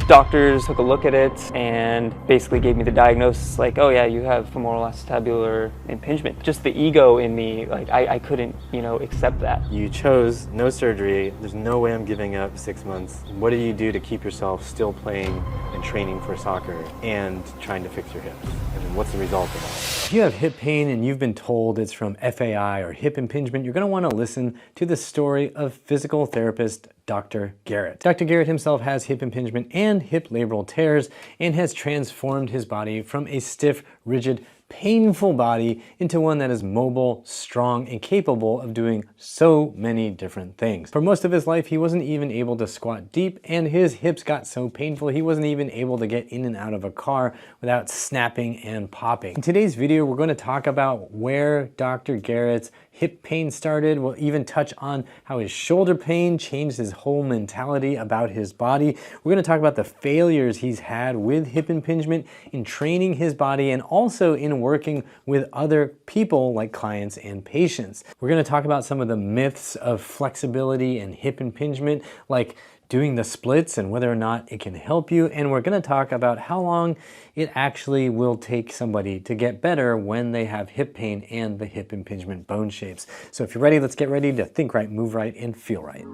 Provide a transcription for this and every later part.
Doctors took a look at it and basically gave me the diagnosis like, oh yeah, you have femoroacetabular impingement. Just the ego in me, like I couldn't, accept that. You chose no surgery. There's no way I'm giving up 6 months. What do you do to keep yourself still playing and training for soccer and trying to fix your hips? And what's the result of that? If you have hip pain and you've been told it's from FAI or hip impingement, you're going to want to listen to the story of physical therapist Dr. Garrett. Dr. Garrett himself has hip impingement and hip labral tears and has transformed his body from a stiff, rigid, painful body into one that is mobile, strong, and capable of doing so many different things. For most of his life, he wasn't even able to squat deep, and his hips got so painful he wasn't even able to get in and out of a car without snapping and popping. In today's video, we're going to talk about where Dr. Garrett's hip pain started. We'll even touch on how his shoulder pain changed his whole mentality about his body. We're going to talk about the failures he's had with hip impingement in training his body and also in working with other people like clients and patients. We're going to talk about some of the myths of flexibility and hip impingement, like doing the splits and whether or not it can help you. And we're going to talk about how long it actually will take somebody to get better when they have hip pain and the hip impingement bone shapes. So if you're ready, let's get ready to think right, move right, and feel right.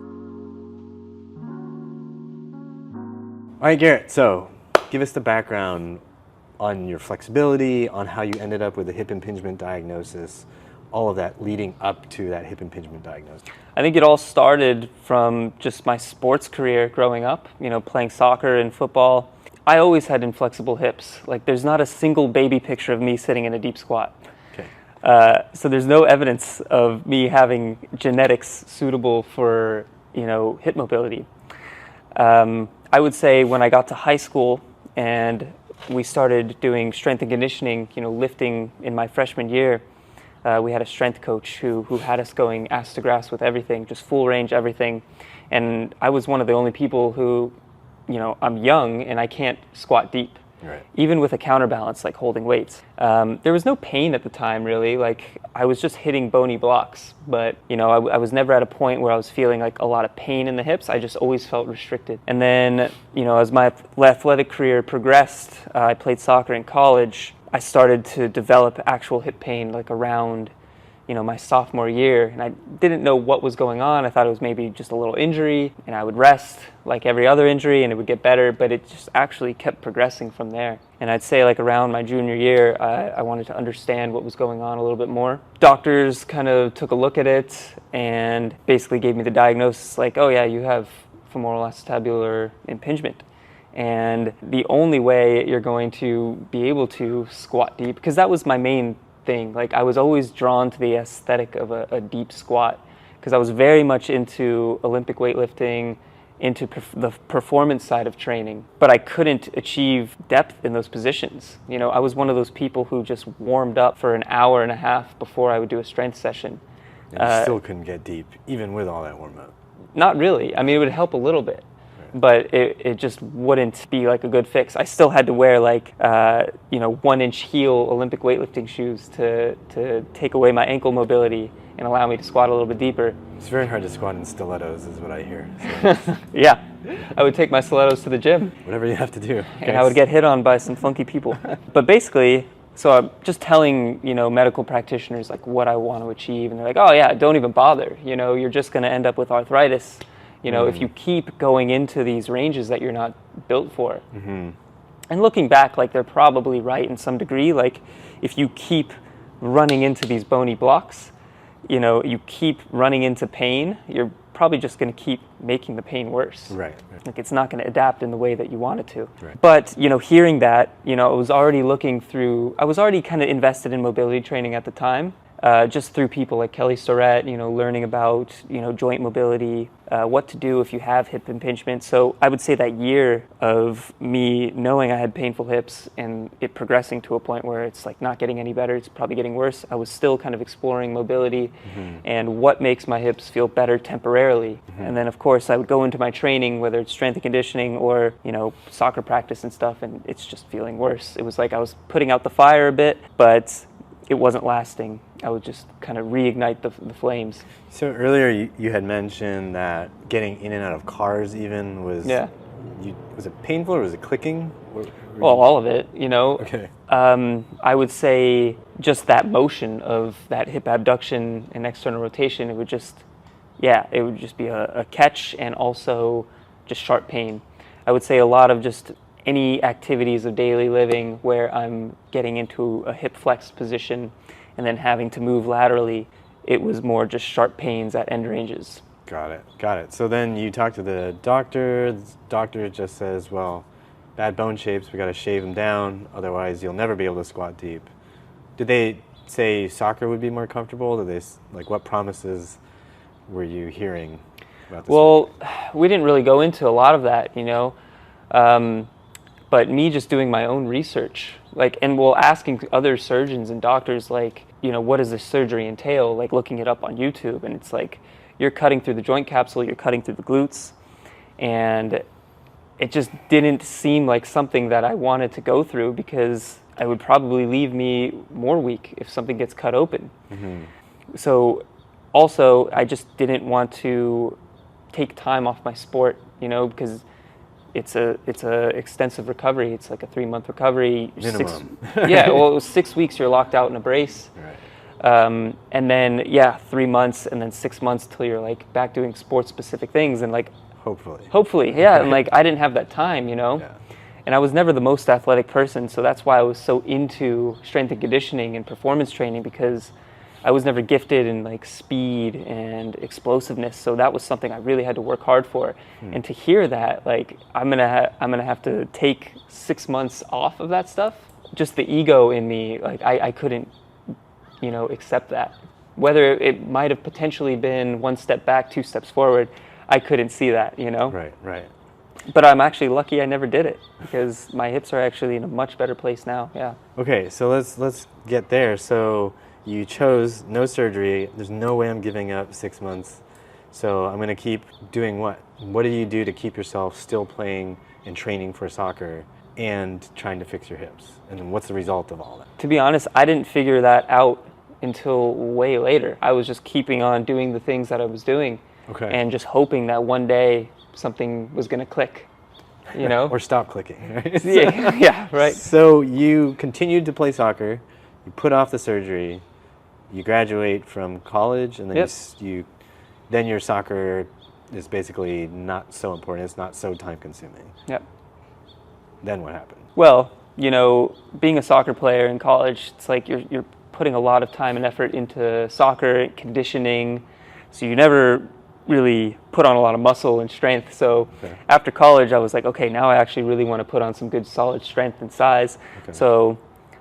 All right, Garrett, so give us the background on your flexibility, on how you ended up with a hip impingement diagnosis, all of that leading up to that hip impingement diagnosis. I think it all started from just my sports career growing up, playing soccer and football. I always had inflexible hips. Like there's not a single baby picture of me sitting in a deep squat. Okay. So there's no evidence of me having genetics suitable for, hip mobility. I would say when I got to high school and we started doing strength and conditioning, lifting in my freshman year, we had a strength coach who had us going ass to grass with everything, just full range everything. And I was one of the only people who, I'm young and I can't squat deep. Right. Even with a counterbalance, like holding weights. There was no pain at the time, really. Like, I was just hitting bony blocks. But, I was never at a point where I was feeling like a lot of pain in the hips. I just always felt restricted. And then, as my athletic career progressed, I played soccer in college. I started to develop actual hip pain, like around, my sophomore year. And I didn't know what was going on. I thought it was maybe just a little injury. And I would rest like every other injury and it would get better. But it just actually kept progressing from there. And I'd say like around my junior year, I wanted to understand what was going on a little bit more. Doctors kind of took a look at it and basically gave me the diagnosis like, oh yeah, you have femoroacetabular impingement. And the only way you're going to be able to squat deep, because that was my main thing. Like I was always drawn to the aesthetic of a deep squat because I was very much into Olympic weightlifting, into the performance side of training, but I couldn't achieve depth in those positions. I was one of those people who just warmed up for an hour and a half before I would do a strength session. And still couldn't get deep, even with all that warm up. Not really. I mean, it would help a little bit. But it just wouldn't be like a good fix. I still had to wear like 1-inch heel Olympic weightlifting shoes to take away my ankle mobility and allow me to squat a little bit deeper. It's very hard to squat in stilettos is what I hear. So. Yeah, I would take my stilettos to the gym. Whatever you have to do. And I would get hit on by some funky people. But basically, so I'm just telling, medical practitioners like what I want to achieve. And they're like, oh yeah, don't even bother. You're just going to end up with arthritis. If you keep going into these ranges that you're not built for. Mm-hmm. And looking back, like they're probably right in some degree. Like if you keep running into these bony blocks, you keep running into pain, you're probably just going to keep making the pain worse. Right. Like it's not going to adapt in the way that you want it to. Right. But, hearing that, I was already kind of invested in mobility training at the time. Just through people like Kelly Starrett, learning about, joint mobility, what to do if you have hip impingement. So I would say that year of me knowing I had painful hips and it progressing to a point where it's like not getting any better, it's probably getting worse, I was still kind of exploring mobility and what makes my hips feel better temporarily. And then, of course, I would go into my training, whether it's strength and conditioning or, soccer practice and stuff, and it's just feeling worse. It was like I was putting out the fire a bit, but it wasn't lasting. I would just kind of reignite the flames. So earlier you had mentioned that getting in and out of cars even was was it painful or was it clicking? Well, all of it, you know. Okay. I would say just that motion of that hip abduction and external rotation, it would just be a catch and also just sharp pain. I would say a lot of just any activities of daily living where I'm getting into a hip flex position and then having to move laterally, it was more just sharp pains at end ranges. Got it. So then you talk to the doctor just says, well, bad bone shapes, we got to shave them down, otherwise you'll never be able to squat deep. Did they say soccer would be more comfortable? Did they, like, what promises were you hearing about this? Well, we didn't really go into a lot of that, you know, but me just doing my own research, like, and asking other surgeons and doctors, like, you know, what does this surgery entail? Like, looking it up on YouTube, and it's like, you're cutting through the joint capsule, you're cutting through the glutes, and it just didn't seem like something that I wanted to go through because it would probably leave me more weak if something gets cut open. Mm-hmm. So also, I just didn't want to take time off my sport, you know, because it's a extensive recovery. It's like a 3-month recovery. Minimum. Yeah, well, it was 6 weeks you're locked out in a brace. Right. And then, 3 months and then 6 months till you're like back doing sports specific things and like, Hopefully, yeah. And like, I didn't have that time, you know? Yeah. And I was never the most athletic person, so that's why I was so into strength and conditioning and performance training, because I was never gifted in like speed and explosiveness. So that was something I really had to work hard for. And to hear that, like, I'm gonna have to take 6 months off of that stuff, just the ego in me, like I couldn't, you know, accept that. Whether it might have potentially been 1 step back, 2 steps forward, I couldn't see that, you know? Right. But I'm actually lucky I never did it, because my hips are actually in a much better place now, yeah. Okay, so let's get there. So you chose no surgery. There's no way I'm giving up 6 months. So I'm going to keep doing what? What do you do to keep yourself still playing and training for soccer and trying to fix your hips? And then what's the result of all that? To be honest, I didn't figure that out until way later. I was just keeping on doing the things that I was doing. Okay. And just hoping that one day something was going to click, you know? Or stop clicking, right? Yeah, right. So you continued to play soccer, you put off the surgery, you graduate from college, and then then your soccer is basically not so important, it's not so time-consuming. Yep. Then what happened? Well, you know, being a soccer player in college, it's like you're putting a lot of time and effort into soccer, conditioning, so you never really put on a lot of muscle and strength. So after college, I was like, okay, now I actually really want to put on some good solid strength and size. So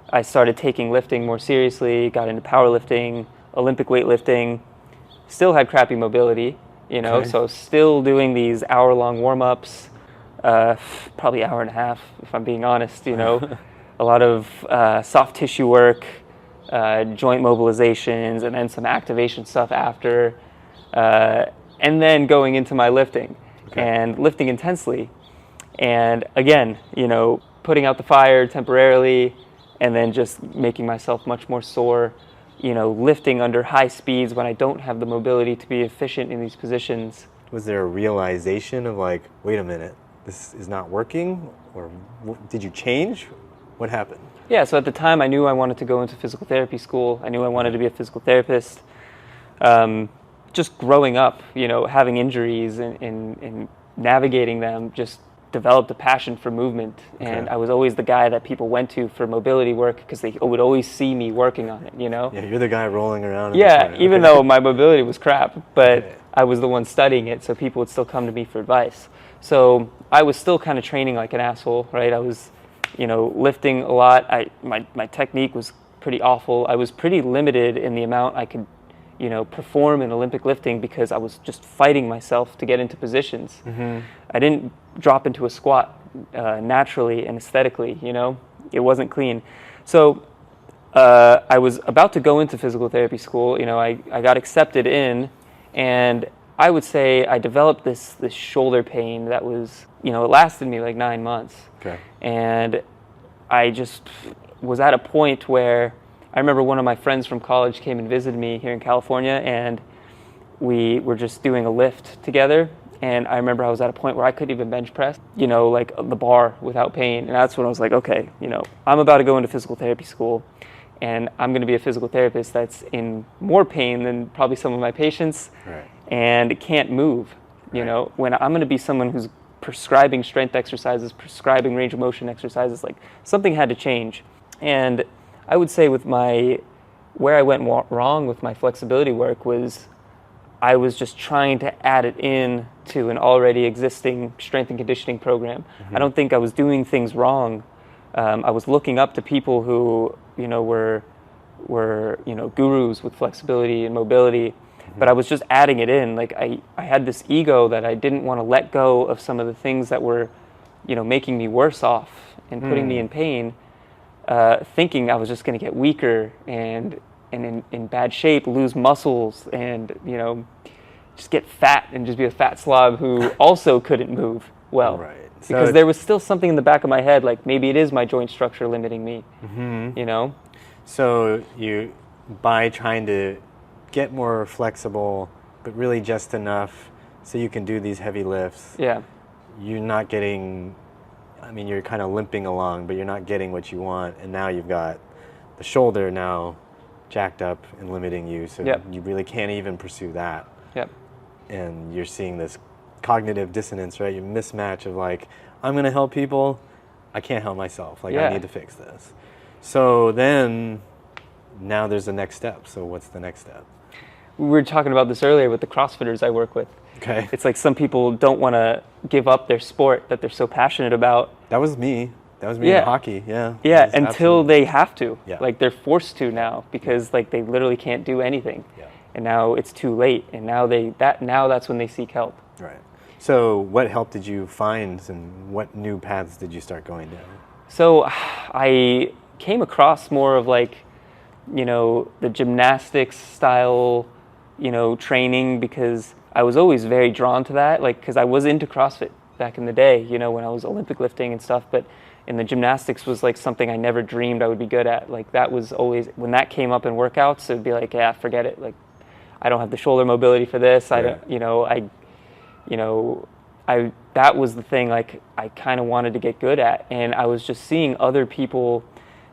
I started taking lifting more seriously, got into powerlifting, Olympic weightlifting, still had crappy mobility, you know, so still doing these hour-long warm-ups, probably hour and a half, if I'm being honest, you know, a lot of soft tissue work, joint mobilizations, and then some activation stuff after. And then going into my lifting and lifting intensely. And again, you know, putting out the fire temporarily and then just making myself much more sore, you know, lifting under high speeds when I don't have the mobility to be efficient in these positions. Was there a realization of like, wait a minute, this is not working? Or did you change? What happened? Yeah, so at the time I knew I wanted to go into physical therapy school. I knew I wanted to be a physical therapist. Just growing up, you know, having injuries and navigating them, just developed a passion for movement. And I was always the guy that people went to for mobility work because they would always see me working on it, you know? Yeah, you're the guy rolling around. Yeah, even though my mobility was crap, but I was the one studying it, so people would still come to me for advice. So I was still kind of training like an asshole, right? I was, you know, lifting a lot. My technique was pretty awful. I was pretty limited in the amount I could, you know, perform in Olympic lifting because I was just fighting myself to get into positions. I didn't drop into a squat naturally and aesthetically, you know, it wasn't clean. So I was about to go into physical therapy school, you know, I got accepted in, and I would say I developed this shoulder pain that was, you know, it lasted me like 9 months. And I just was at a point where I remember one of my friends from college came and visited me here in California, and we were just doing a lift together, And I remember I was at a point where I couldn't even bench press, you know, like the bar without pain. And that's when I was like, okay, you know, I'm about to go into physical therapy school, and I'm going to be a physical therapist that's in more pain than probably some of my patients, Right. and can't move. You Right. know, when I'm going to be someone who's prescribing strength exercises, prescribing range of motion exercises, like something had to change. And I would say where I went wrong with my flexibility work was I was just trying to add it in to an already existing strength and conditioning program. I don't think I was doing things wrong. I was looking up to people who, you know, were you know, gurus with flexibility and mobility, but I was just adding it in. Like I had this ego that I didn't want to let go of some of the things that were, you know, making me worse off and putting me in pain, thinking I was just going to get weaker and in bad shape, lose muscles, and, you know, just get fat and just be a fat slob who also couldn't move well. Right. Because there was still something in the back of my head, like maybe it is my joint structure limiting me, you know? So by trying to get more flexible, but really just enough so you can do these heavy lifts, Yeah. you're not getting, I mean, you're kind of limping along, but you're not getting what you want. And now you've got the shoulder now jacked up and limiting you. So Yep. you really can't even pursue that. Yep. And you're seeing this cognitive dissonance, right? Your mismatch of like, I'm going to help people, I can't help myself. Like, Yeah. I need to fix this. So then now there's the next step. So what's the next step? We were talking about this earlier with the CrossFitters I work with. Okay. It's like some people don't want to give up their sport that they're so passionate about. That was me. That was me Yeah. in hockey. Yeah. Yeah, That was until absolutely- they have to. Yeah. Like they're forced to now because like they literally can't do anything. Yeah. And now it's too late. And now that's when they seek help. Right. So what help did you find, and what new paths did you start going down? So I came across more of like, you know, the gymnastics style, you know, training, because I was always very drawn to that, like, because I was into CrossFit back in the day, you know, when I was Olympic lifting and stuff, but in the gymnastics was like something I never dreamed I would be good at. Like that was always, when that came up in workouts, it would be like, yeah, forget it. Like I don't have the shoulder mobility for this. I don't, that was the thing like I kind of wanted to get good at. And I was just seeing other people,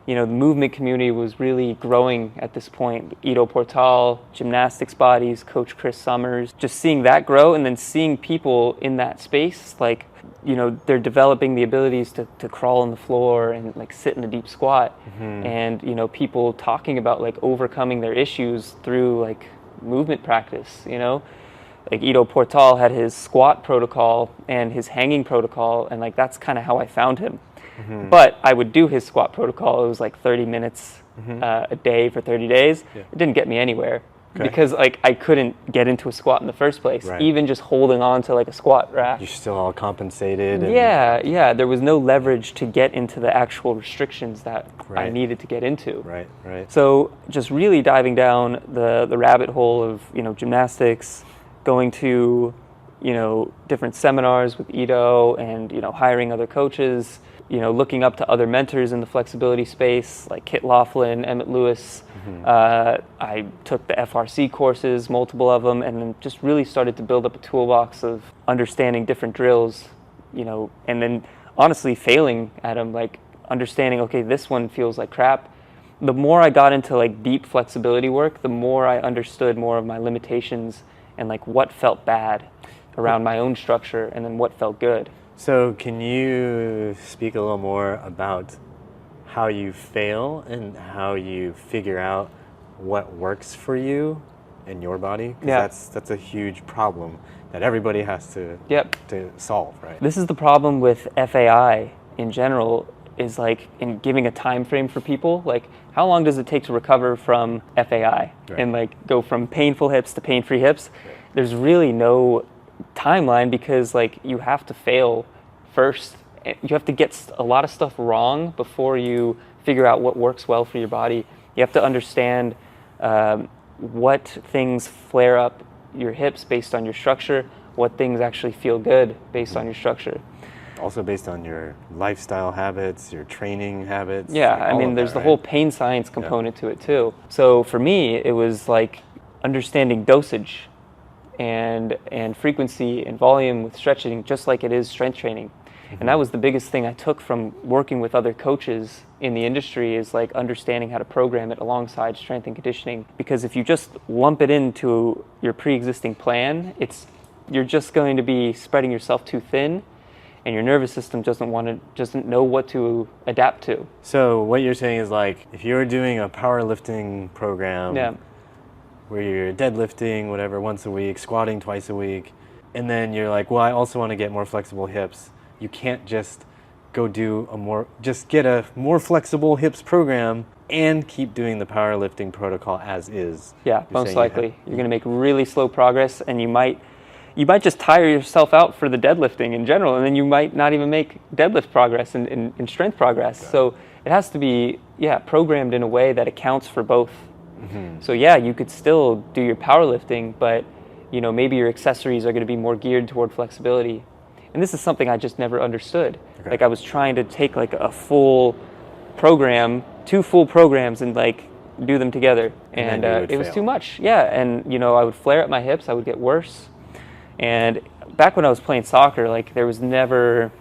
you know, the movement community was really growing at this point. Ido Portal, gymnastics bodies, Coach Chris Summers, just seeing that grow, and then seeing people in that space, like, you know, they're developing the abilities to crawl on the floor and like sit in a deep squat. And, you know, people talking about like overcoming their issues through like movement practice, you know. Like Ido Portal had his squat protocol and his hanging protocol, and like that's kind of how I found him. But I would do his squat protocol. It was like 30 minutes a day for 30 days. Yeah. It didn't get me anywhere Okay. because like I couldn't get into a squat in the first place. Right. Even just holding on to like a squat rack. You're still all compensated. And Yeah. There was no leverage to get into the actual restrictions that I Right. needed to get into. Right. So just really diving down the rabbit hole of, you know, gymnastics, going to, you know, different seminars with Ido and, you know, hiring other coaches, you know, looking up to other mentors in the flexibility space like Kit Laughlin, Emmett Lewis. I took the FRC courses, multiple of them, and then just really started to build up a toolbox of understanding different drills, you know, and then honestly failing at them, like understanding, okay, this one feels like crap. The more I got into like deep flexibility work, the more I understood more of my limitations and like what felt bad around my own structure and then what felt good. So can you speak a little more about how you fail and how you figure out what works for you in your body? 'Cause Yeah. that's a huge problem that everybody has to solve, right? This is the problem with FAI in general, is like in giving a time frame for people. Like how long does it take to recover from FAI and like go from painful hips to pain-free hips? There's really no timeline because like you have to fail first. You have to get a lot of stuff wrong before you figure out what works well for your body. You have to understand what things flare up your hips based on your structure, what things actually feel good based on your structure. Also based on your lifestyle habits, your training habits. Yeah, like I all mean, of there's that, the whole right? pain science component to it too. So for me, it was like understanding dosage and frequency and volume with stretching, just like it is strength training. And that was the biggest thing I took from working with other coaches in the industry, is like understanding how to program it alongside strength and conditioning. Because if you just lump it into your pre-existing plan, you're just going to be spreading yourself too thin, and your nervous system doesn't know what to adapt to. So what you're saying is, like, if you're doing a powerlifting program where you're deadlifting, whatever, once a week, squatting twice a week, and then you're like, well, I also want to get more flexible hips. You can't just go get a more flexible hips program and keep doing the powerlifting protocol as is. Yeah, most likely. You're going to make really slow progress, and you might just tire yourself out for the deadlifting in general, and then you might not even make deadlift progress and strength progress. Okay. So it has to be, programmed in a way that accounts for both. So you could still do your powerlifting, but maybe your accessories are going to be more geared toward flexibility. And this is something I just never understood. Okay. Like, I was trying to take like a full program, 2 full programs, and like do them together, and it was too much. And I would flare up my hips, I would get worse. And back when I was playing soccer, like, there was never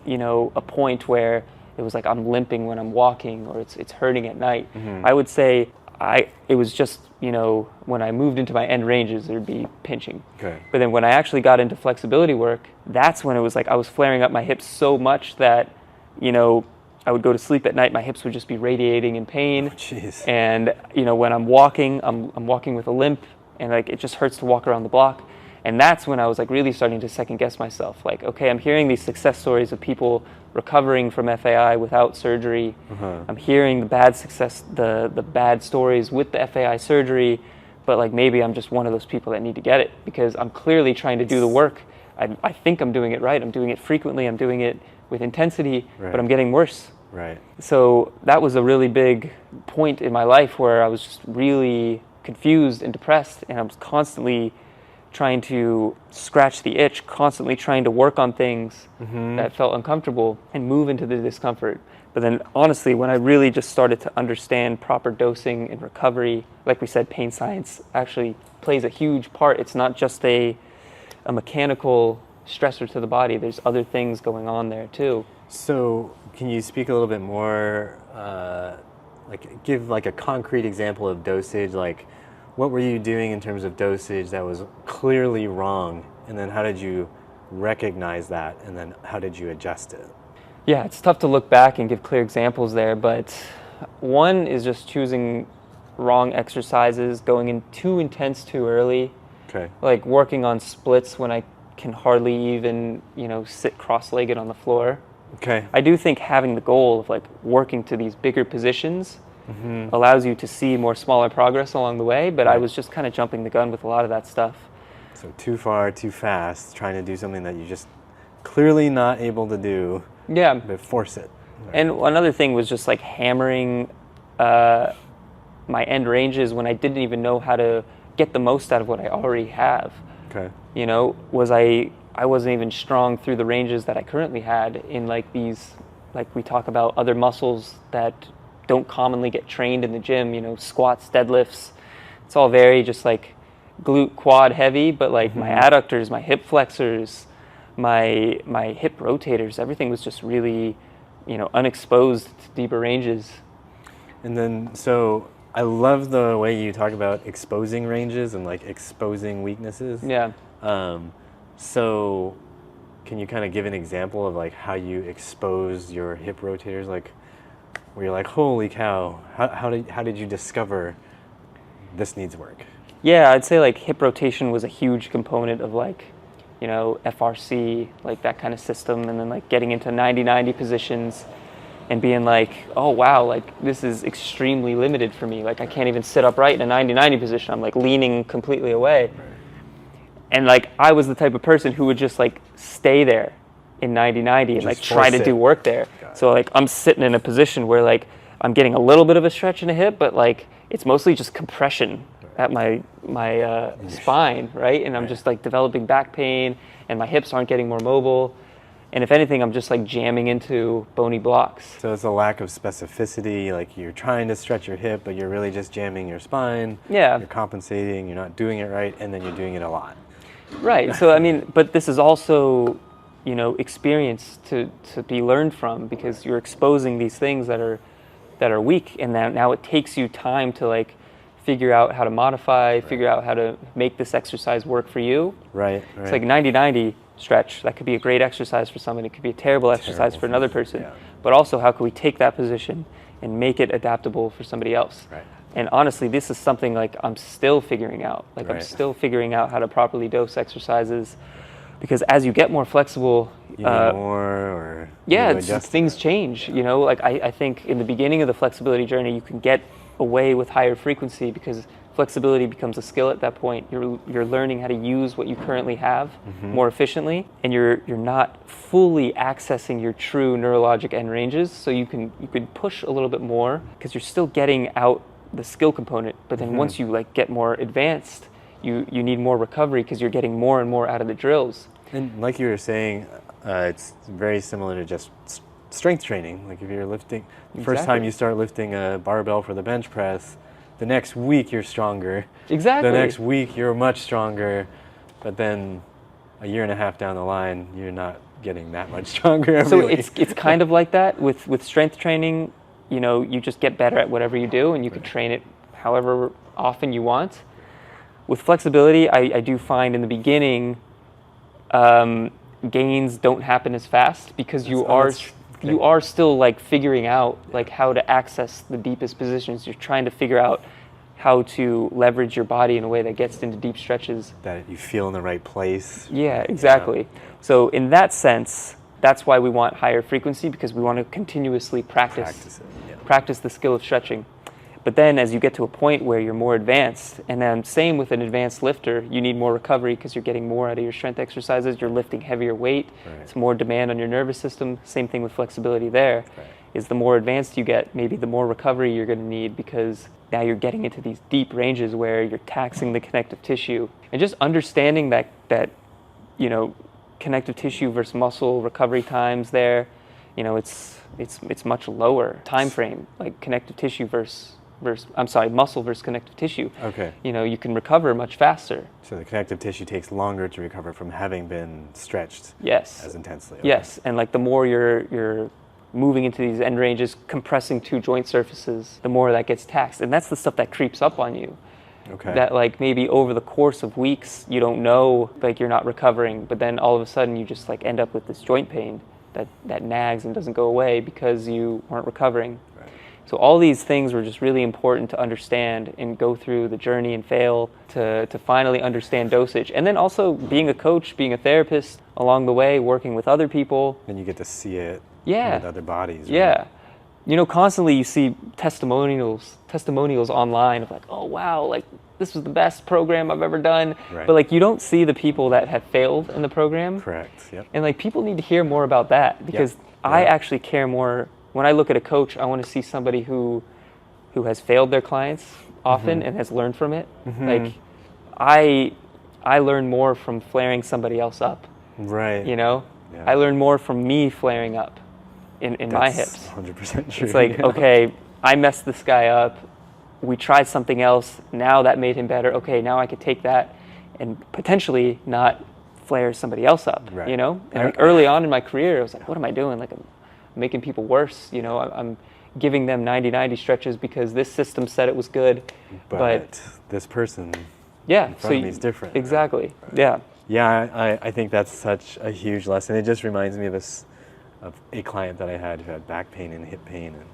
a point where it was like I'm limping when I'm walking, or it's hurting at night. I would say it was just, when I moved into my end ranges, there'd be pinching. Okay. But then when I actually got into flexibility work, that's when it was like I was flaring up my hips so much that, I would go to sleep at night, my hips would just be radiating in pain. Jeez. And, when I'm walking with a limp, and like it just hurts to walk around the block. And that's when I was like really starting to second guess myself. Like, okay, I'm hearing these success stories of people recovering from FAI without surgery. I'm hearing the bad success, the bad stories with the FAI surgery, but like maybe I'm just one of those people that need to get it, because I'm clearly trying to do the work. I think I'm doing it right. I'm doing it frequently. I'm doing it with intensity, but I'm getting worse. Right. So that was a really big point in my life where I was just really confused and depressed, and I was constantly trying to scratch the itch, constantly trying to work on things that felt uncomfortable and move into the discomfort. But then honestly, when I really just started to understand proper dosing and recovery, like we said, pain science actually plays a huge part. It's not just a mechanical stressor to the body. There's other things going on there too. So can you speak a little bit more, give like a concrete example of dosage? Like, what were you doing in terms of dosage that was clearly wrong? And then how did you recognize that? And then how did you adjust it? Yeah, it's tough to look back and give clear examples there, but one is just choosing wrong exercises, going in too intense too early. Okay. Like working on splits when I can hardly even, sit cross-legged on the floor. Okay. I do think having the goal of like working to these bigger positions allows you to see more smaller progress along the way, but I was just kind of jumping the gun with a lot of that stuff. So too far, too fast, trying to do something that you just clearly not able to do. Yeah. But force it. Right. And another thing was just like hammering my end ranges when I didn't even know how to get the most out of what I already have. Okay. I wasn't even strong through the ranges that I currently had in like these, like we talk about other muscles that don't commonly get trained in the gym, squats, deadlifts. It's all very just like glute quad heavy, but like my adductors, my hip flexors, my hip rotators, everything was just really, unexposed to deeper ranges. And then, so I love the way you talk about exposing ranges and like exposing weaknesses. Yeah. So can you kind of give an example of like how you expose your hip rotators, like where you're like, holy cow, how did you discover this needs work? Yeah, I'd say like hip rotation was a huge component of like, FRC, like that kind of system, and then like getting into 90-90 positions and being like, oh wow, like this is extremely limited for me. Like I can't even sit upright in a 90-90 position. I'm like leaning completely away. Right. And like I was the type of person who would just like stay there in 90-90 and like try to do work there. So like I'm sitting in a position where like I'm getting a little bit of a stretch in the hip, but like it's mostly just compression at my spine, right? And I'm just like developing back pain, and my hips aren't getting more mobile. And if anything, I'm just like jamming into bony blocks. So it's a lack of specificity, like you're trying to stretch your hip, but you're really just jamming your spine. Yeah. You're compensating, you're not doing it right, and then you're doing it a lot. Right. So I mean, but this is also, you know, experience to be learned from, because you're exposing these things that are weak, and now it takes you time to like figure out how to modify, figure out how to make this exercise work for you. Right. It's like 90-90 stretch. That could be a great exercise for someone. It could be a terrible exercise for another person. Yeah. But also, how can we take that position and make it adaptable for somebody else? Right. And honestly, this is something like I'm still figuring out. Like I'm still figuring out how to properly dose exercises, because as you get more flexible, You need more, or yeah, you adjust things that. change. You know, like I think in the beginning of the flexibility journey, you can get away with higher frequency because flexibility becomes a skill at that point. You're learning how to use what you currently have more efficiently, and you're not fully accessing your true neurologic end ranges. So you can push a little bit more because you're still getting out the skill component. But then once you like get more advanced, you need more recovery because you're getting more and more out of the drills. And like you were saying, it's very similar to just strength training. Like if you're lifting, first time you start lifting a barbell for the bench press, the next week you're stronger. Exactly. The next week you're much stronger, but then a year and a half down the line, you're not getting that much stronger every So week. it's kind of like that with strength training. You know, you just get better at whatever you do, and you can train it however often you want. With flexibility, I do find in the beginning, gains don't happen as fast because you are still like figuring out like how to access the deepest positions. You're trying to figure out how to leverage your body in a way that gets into deep stretches. That you feel in the right place. Yeah, exactly. So in that sense, that's why we want higher frequency, because we want to continuously practice the skill of stretching. But then as you get to a point where you're more advanced, and then same with an advanced lifter, you need more recovery because you're getting more out of your strength exercises, you're lifting heavier weight, it's more demand on your nervous system. Same thing with flexibility there. Is the more advanced you get, maybe the more recovery you're going to need, because now you're getting into these deep ranges where you're taxing the connective tissue. And just understanding that you know, connective tissue versus muscle recovery times there, you know, it's much lower time frame, like connective tissue muscle versus connective tissue. Okay. You know, you can recover much faster. So the connective tissue takes longer to recover from having been stretched Yes. as intensely. Yes, and like the more you're moving into these end ranges, compressing two joint surfaces, the more that gets taxed. And that's the stuff that creeps up on you. Okay. That like maybe over the course of weeks, you don't know, like you're not recovering, but then all of a sudden you just like end up with this joint pain that nags and doesn't go away because you weren't recovering. Right. So all these things were just really important to understand and go through the journey and fail to finally understand dosage. And then also being a coach, being a therapist along the way, working with other people. Then you get to see it Yeah. with other bodies. Right? Yeah. You know, constantly you see testimonials online of like, oh wow, like this was the best program I've ever done. Right. But like you don't see the people that have failed in the program. Correct. Yep. And like people need to hear more about that, because I actually care more. When I look at a coach, I want to see somebody who has failed their clients often and has learned from it. Like I learn more from flaring somebody else up. Right. You know? Yeah. I learn more from me flaring up in my hips. 100% true. It's like, okay, I messed this guy up. We tried something else. Now that made him better. Okay, now I could take that and potentially not flare somebody else up, Right. you know? And like early on in my career, I was like, what am I doing? Like I'm making people worse, you know? I'm giving them 90-90 stretches because this system said it was good. But this person yeah, in front of me is different. Exactly, Right. yeah. Yeah, I think that's such a huge lesson. It just reminds me of a client that I had who had back pain and hip pain. And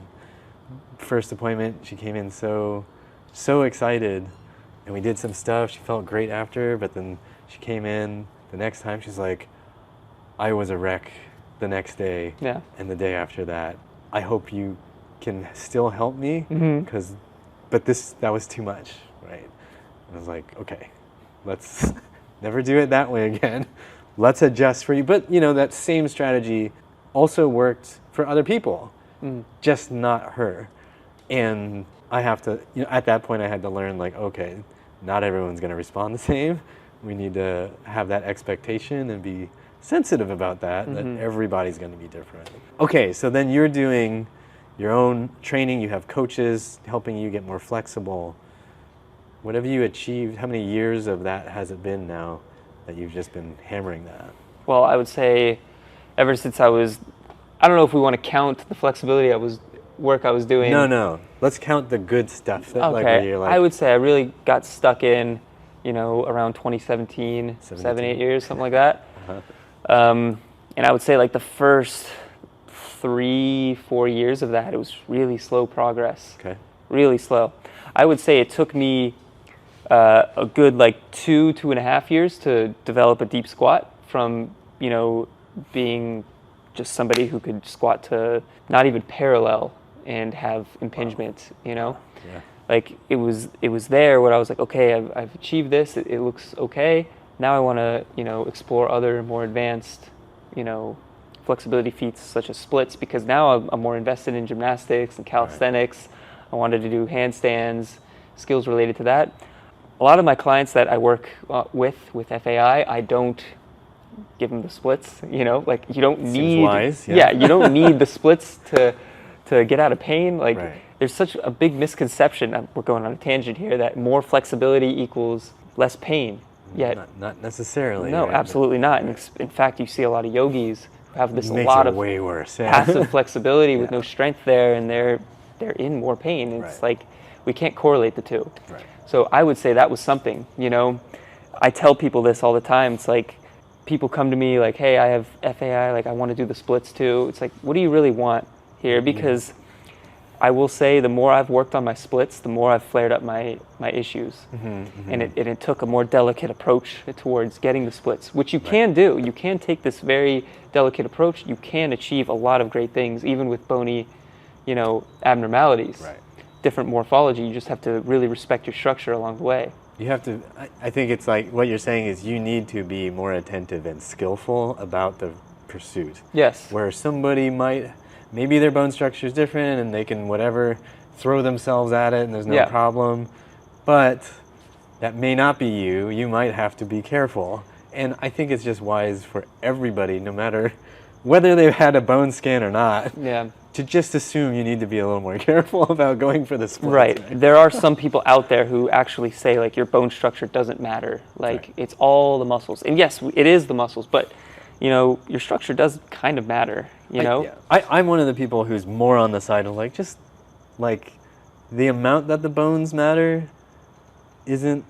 first appointment, she came in so excited, and we did some stuff. She felt great after, but then she came in the next time. She's like, I was a wreck the next day and the day after that. I hope you can still help me, but that was too much, right? And I was like, okay, let's never do it that way again. Let's adjust for you. But you know, that same strategy also worked for other people, just not her. And I have to, you know, at that point I had to learn like, okay, not everyone's going to respond the same. We need to have that expectation and be sensitive about that everybody's going to be different. Okay, so then you're doing your own training, you have coaches helping you get more flexible. What have you achieved? How many years of that has it been now that you've just been hammering that? Well, I would say ever since I don't know if we want to count the flexibility work I was doing. No. Let's count the good stuff. That, Okay. like, where you're like, I would say I really got stuck in, around 2017, 7-8 years, something like that. And I would say like the first 3-4 years of that, it was really slow progress. Okay. Really slow. I would say it took me a good like 2.5 years to develop a deep squat from, being just somebody who could squat to not even parallel and have impingement, Yeah. Like it was there where I was like, okay, I've achieved this. It looks okay. Now I want to, explore other more advanced, flexibility feats such as splits, because now I'm more invested in gymnastics and calisthenics. Right. I wanted to do handstands, skills related to that. A lot of my clients that I work with FAI, I don't give them the splits, like you don't need, wise, you don't need the splits to get out of pain. Like right. There's such a big misconception, we're going on a tangent here, that more flexibility equals less pain. Yet, not necessarily. No, right? absolutely not. And in fact, you see a lot of yogis who have this Makes lot it of way worse. Yeah. passive flexibility with no strength there, and they're in more pain. It's like we can't correlate the two. Right. So I would say that was something. I tell people this all the time. It's like people come to me like, "Hey, I have FAI. Like, I want to do the splits too." It's like, what do you really want here? Because I will say the more I've worked on my splits, the more I've flared up my issues. And it took a more delicate approach towards getting the splits, which you can do. You can take this very delicate approach. You can achieve a lot of great things, even with bony, abnormalities. Right. Different morphology. You just have to really respect your structure along the way. You have to, I think it's like what you're saying is you need to be more attentive and skillful about the pursuit. Yes. Where somebody maybe their bone structure is different and they can throw themselves at it and there's no problem. But that may not be you. You might have to be careful. And I think it's just wise for everybody, no matter whether they've had a bone scan or not, to just assume you need to be a little more careful about going for the splits. Right. There are some people out there who actually say like your bone structure doesn't matter. Like it's all the muscles. And yes, it is the muscles, but your structure does kind of matter, I'm one of the people who's more on the side of just the amount that the bones matter isn't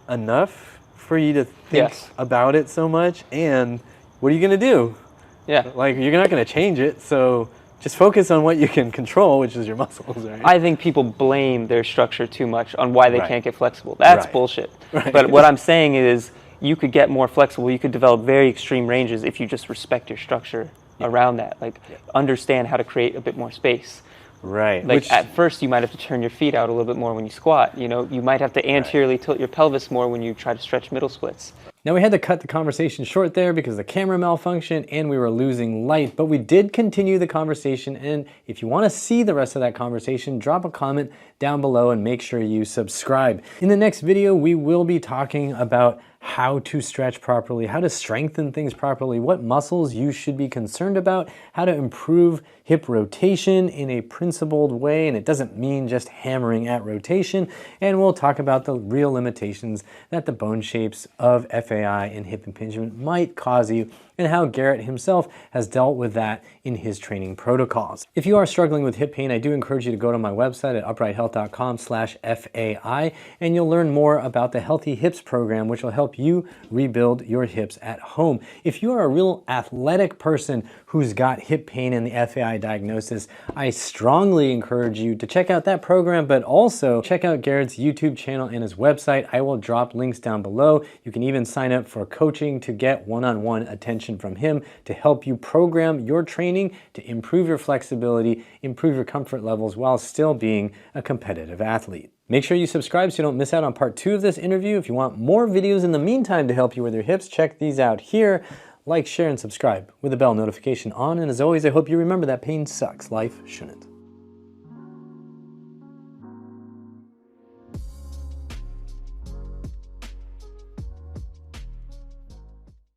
enough for you to think about it so much. And what are you going to do? Yeah. You're not going to change it. So just focus on what you can control, which is your muscles, right? I think people blame their structure too much on why they can't get flexible. That's bullshit. Right. But what I'm saying is you could get more flexible. You could develop very extreme ranges if you just respect your structure around that. Understand how to create a bit more space. Right. At first, you might have to turn your feet out a little bit more when you squat. You might have to anteriorly tilt your pelvis more when you try to stretch middle splits. Now we had to cut the conversation short there because the camera malfunctioned and we were losing light, but we did continue the conversation, and if you want to see the rest of that conversation, drop a comment down below and make sure you subscribe. In the next video, we will be talking about how to stretch properly, how to strengthen things properly, what muscles you should be concerned about, how to improve hip rotation in a principled way, and it doesn't mean just hammering at rotation, and we'll talk about the real limitations that the bone shapes of FAI and hip impingement might cause you, and how Garrett himself has dealt with that in his training protocols. If you are struggling with hip pain, I do encourage you to go to my website at uprighthealth.com/FAI, and you'll learn more about the Healthy Hips program, which will help you rebuild your hips at home. If you are a real athletic person who's got hip pain and the FAI diagnosis, I strongly encourage you to check out that program, but also check out Garrett's YouTube channel and his website. I will drop links down below. You can even sign up for coaching to get one-on-one attention from him to help you program your training to improve your flexibility, improve your comfort levels while still being a competitive athlete. Make sure you subscribe so you don't miss out on part 2 of this interview. If you want more videos in the meantime to help you with your hips, check these out here. Like, share, and subscribe with the bell notification on. And as always, I hope you remember that pain sucks. Life shouldn't.